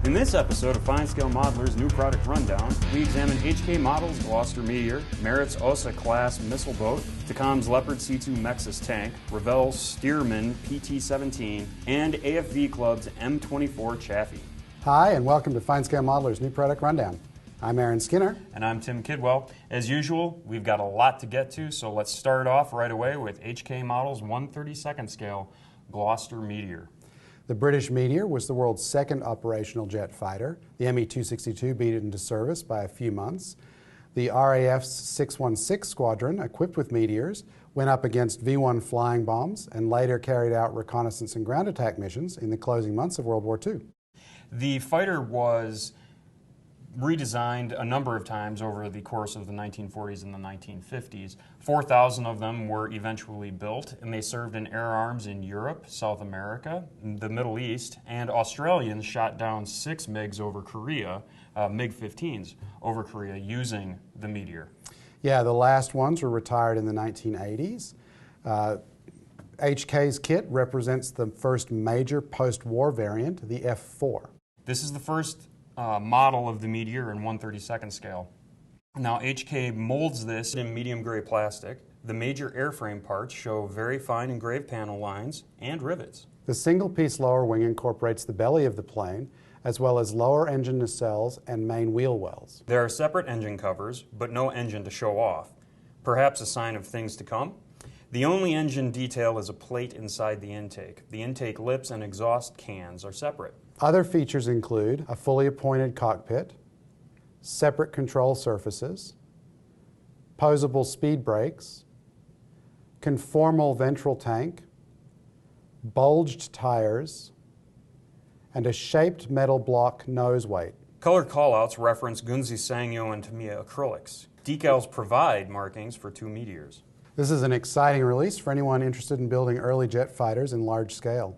In this episode of FineScale Modeler's New Product Rundown, we examine HK Model's Gloster Meteor, Merit's Osa-class missile boat, Takom's Leopard C2 MEXAS tank, Revell's Stearman PT-17, and AFV Club's M24 Chaffee. Hi, and welcome to FineScale Modeler's New Product Rundown. I'm Aaron Skinner. And I'm Tim Kidwell. As usual, we've got a lot to get to, so let's start off right away with HK Model's 1/32 scale Gloster Meteor. The British Meteor was the world's second operational jet fighter. The ME-262 beat it into service by a few months. The RAF's 616 squadron, equipped with Meteors, went up against V-1 flying bombs and later carried out reconnaissance and ground attack missions in the closing months of World War II. The fighter was redesigned a number of times over the course of the 1940s and the 1950s. 4,000 of them were eventually built, and they served in air arms in Europe, South America, the Middle East, and Australians shot down 6 MiGs over Korea, MiG-15s over Korea, using the Meteor. Yeah, the last ones were retired in the 1980s. HK's kit represents the first major post-war variant, the F4. This is the first model of the Meteor in 1/32 scale. Now HK molds this in medium gray plastic. The major airframe parts show very fine engraved panel lines and rivets. The single-piece lower wing incorporates the belly of the plane, as well as lower engine nacelles and main wheel wells. There are separate engine covers, but no engine to show off. Perhaps a sign of things to come? The only engine detail is a plate inside the intake. The intake lips and exhaust cans are separate. Other features include a fully appointed cockpit, separate control surfaces, posable speed brakes, conformal ventral tank, bulged tires, and a shaped metal block nose weight. Color callouts reference Gunzi Sangyo and Tamiya acrylics. Decals provide markings for 2 Meteors. This is an exciting release for anyone interested in building early jet fighters in large scale.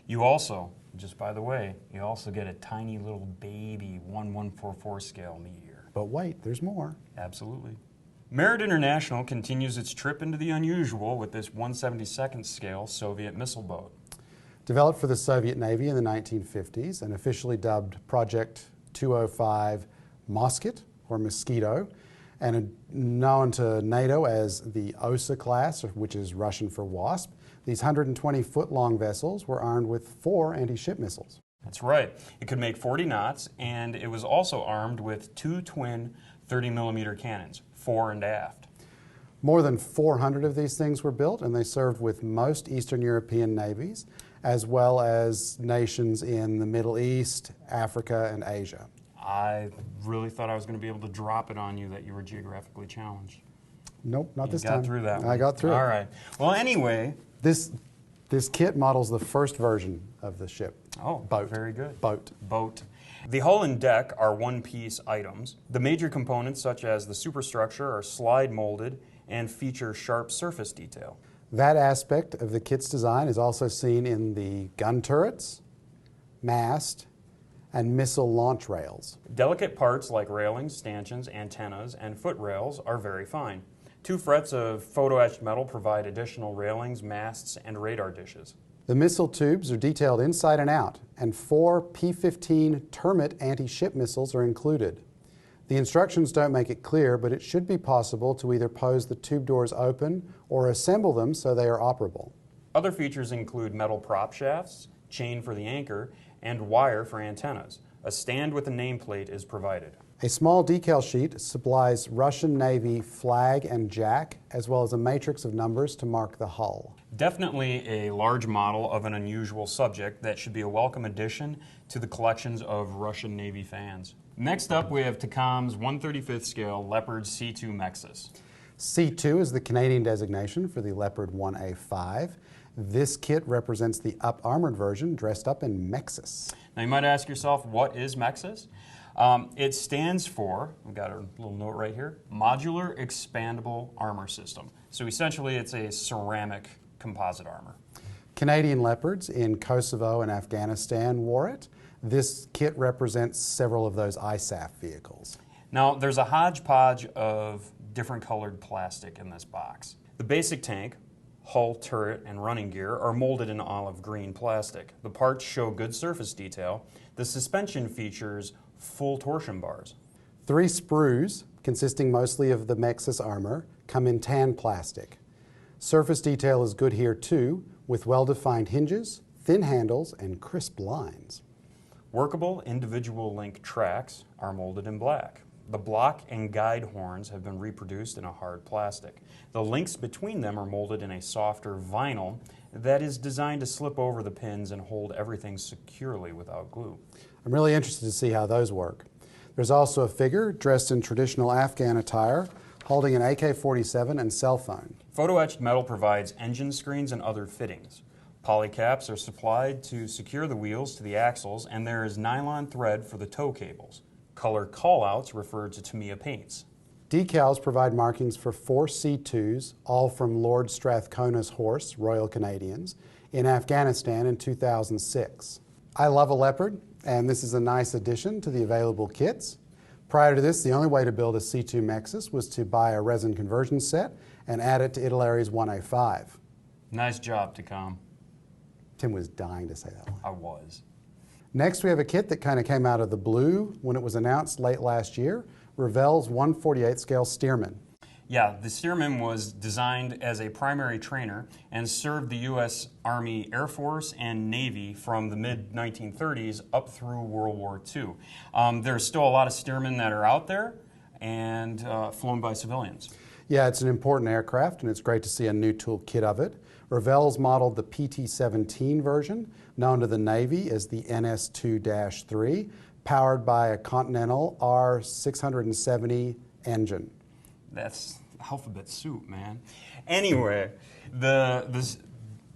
You also, just by the way, you also get a tiny little baby 1/144 scale Meteor. But wait, there's more. Absolutely. Merit International continues its trip into the unusual with this 1/72 scale Soviet missile boat. Developed for the Soviet Navy in the 1950s and officially dubbed Project 205 Mosquito or Mosquito, and known to NATO as the Osa-class, which is Russian for Wasp. These 120-foot-long vessels were armed with 4 anti-ship missiles. That's right. It could make 40 knots, and it was also armed with 2 twin 30mm cannons, fore and aft. More than 400 of these things were built, and they served with most Eastern European navies, as well as nations in the Middle East, Africa, and Asia. I really thought I was going to be able to drop it on you that you were geographically challenged. Nope, not this You time. got through that one. I got through it. All right. Well, anyway. This kit models the first version of the ship. Oh, boat. Very good. Boat. The hull and deck are one-piece items. The major components, such as the superstructure, are slide molded and feature sharp surface detail. That aspect of the kit's design is also seen in the gun turrets, mast, and missile launch rails. Delicate parts like railings, stanchions, antennas, and foot rails are very fine. 2 frets of photo-etched metal provide additional railings, masts, and radar dishes. The missile tubes are detailed inside and out, and 4 P-15 Termit anti-ship missiles are included. The instructions don't make it clear, but it should be possible to either pose the tube doors open or assemble them so they are operable. Other features include metal prop shafts, chain for the anchor, and wire for antennas. A stand with a nameplate is provided. A small decal sheet supplies Russian Navy flag and jack, as well as a matrix of numbers to mark the hull. Definitely a large model of an unusual subject that should be a welcome addition to the collections of Russian Navy fans. Next up, we have Takom's 1/35 scale Leopard C2 MEXAS. C2 is the Canadian designation for the Leopard 1A5. This kit represents the up-armored version dressed up in MEXAS. Now you might ask yourself, what is MEXAS? It stands for, we've got a little note right here, Modular Expandable Armor System. So essentially it's a ceramic composite armor. Canadian Leopards in Kosovo and Afghanistan wore it. This kit represents several of those ISAF vehicles. Now there's a hodgepodge of different colored plastic in this box. The basic tank, hull, turret, and running gear are molded in olive green plastic. The parts show good surface detail. The suspension features full torsion bars. 3 sprues, consisting mostly of the MEXAS armor, come in tan plastic. Surface detail is good here too, with well-defined hinges, thin handles, and crisp lines. Workable individual link tracks are molded in black. The block and guide horns have been reproduced in a hard plastic. The links between them are molded in a softer vinyl that is designed to slip over the pins and hold everything securely without glue. I'm really interested to see how those work. There's also a figure dressed in traditional Afghan attire, holding an AK-47 and cell phone. Photo-etched metal provides engine screens and other fittings. Polycaps are supplied to secure the wheels to the axles, and there is nylon thread for the tow cables. Color callouts refer to Tamiya paints. Decals provide markings for 4 C2s, all from Lord Strathcona's Horse, Royal Canadians, in Afghanistan in 2006. I love a Leopard, and this is a nice addition to the available kits. Prior to this, the only way to build a C2 MEXAS was to buy a resin conversion set and add it to Italerry's 1A5. Nice job, Takom. Tim was dying to say that one. I was. Next, we have a kit that kind of came out of the blue when it was announced late last year, Revell's 1/48 scale Stearman. Yeah, the Stearman was designed as a primary trainer and served the U.S. Army, Air Force, and Navy from the mid-1930s up through World War II. There's still a lot of Stearman that are out there and flown by civilians. Yeah, it's an important aircraft, and it's great to see a new tool kit of it. Revell's modeled the PT-17 version, known to the Navy as the NS2-3, powered by a Continental R670 engine. That's alphabet soup, man. Anyway, this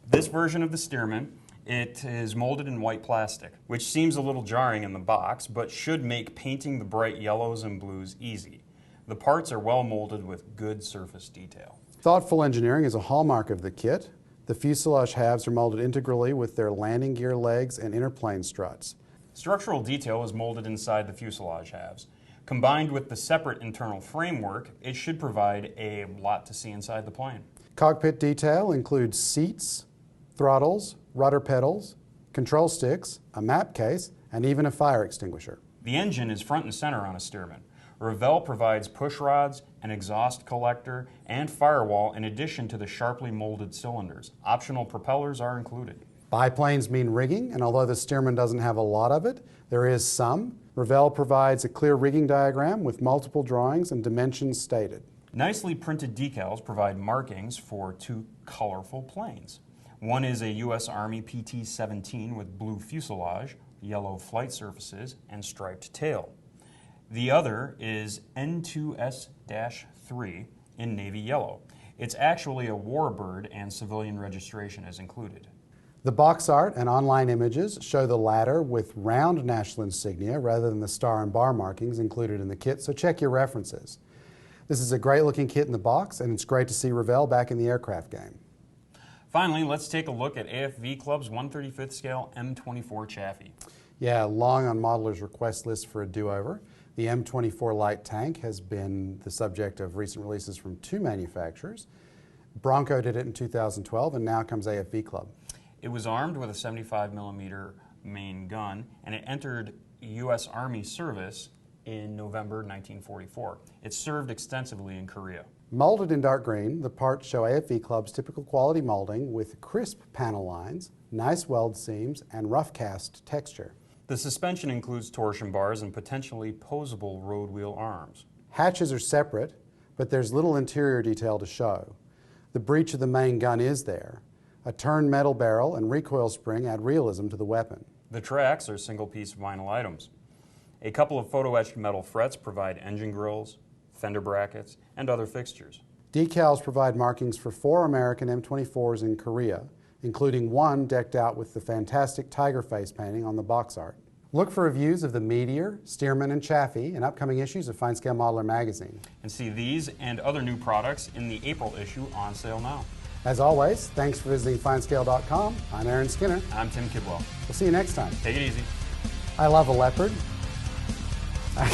version of the Stearman, it is molded in white plastic, which seems a little jarring in the box, but should make painting the bright yellows and blues easy. The parts are well molded with good surface detail. Thoughtful engineering is a hallmark of the kit. The fuselage halves are molded integrally with their landing gear legs and interplane struts. Structural detail is molded inside the fuselage halves. Combined with the separate internal framework, it should provide a lot to see inside the plane. Cockpit detail includes seats, throttles, rudder pedals, control sticks, a map case, and even a fire extinguisher. The engine is front and center on a Stearman. Revell provides push rods, an exhaust collector, and firewall in addition to the sharply molded cylinders. Optional propellers are included. Biplanes mean rigging, and although the Stearman doesn't have a lot of it, there is some. Revell provides a clear rigging diagram with multiple drawings and dimensions stated. Nicely printed decals provide markings for 2 colorful planes. One is a U.S. Army PT-17 with blue fuselage, yellow flight surfaces, and striped tail. The other is N2S-3 in navy yellow. It's actually a warbird, and civilian registration is included. The box art and online images show the latter with round national insignia rather than the star and bar markings included in the kit, so check your references. This is a great looking kit in the box, and it's great to see Revell back in the aircraft game. Finally, let's take a look at AFV Club's 1/35th scale M24 Chaffee. Yeah, long on modelers' request list for a do-over. The M24 light tank has been the subject of recent releases from 2 manufacturers. Bronco did it in 2012, and now comes AFV Club. It was armed with a 75mm main gun, and it entered U.S. Army service in November 1944. It served extensively in Korea. Molded in dark green, the parts show AFV Club's typical quality molding with crisp panel lines, nice weld seams, and rough cast texture. The suspension includes torsion bars and potentially posable road wheel arms. Hatches are separate, but there's little interior detail to show. The breech of the main gun is there. A turned metal barrel and recoil spring add realism to the weapon. The tracks are single-piece vinyl items. A couple of photo-etched metal frets provide engine grills, fender brackets, and other fixtures. Decals provide markings for 4 American M24s in Korea, including one decked out with the fantastic tiger face painting on the box art. Look for reviews of the Meteor, Stearman, and Chaffee in upcoming issues of FineScale Modeler magazine. And see these and other new products in the April issue on sale now. As always, thanks for visiting FineScale.com. I'm Aaron Skinner. I'm Tim Kidwell. We'll see you next time. Take it easy. I love a leopard. I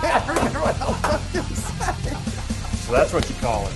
can't remember what else I was going to say. So that's what you call it.